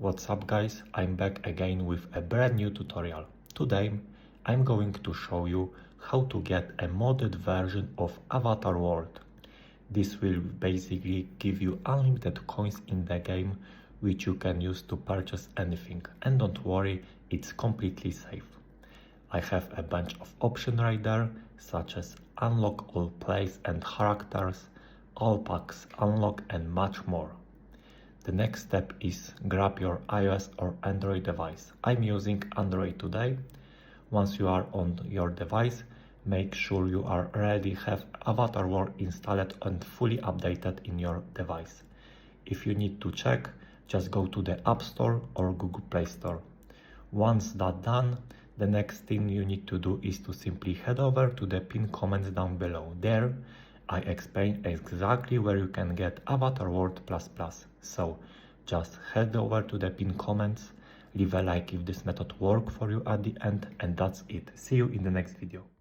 What's up guys, I'm back again with a brand new tutorial. Today I'm going to show you how to get a modded version of Avatar World. This will basically give you unlimited coins in the game which you can use to purchase anything, and don't worry, it's completely safe. I have a bunch of options right there, such as unlock all plays and characters, all packs unlock, and much more. The next step is grab your iOS or Android device. I'm using Android today. Once you are on your device, make sure you are already have Avatar World installed and fully updated in your device. If you need to check, just go to the App Store or Google Play Store. Once that's done, the next thing you need to do is to simply head over to the pinned comments down below. There, I explain exactly where you can get Avatar World++. So, just head over to the pinned comments, leave a like if this method worked for you at the end, and that's it. See you in the next video.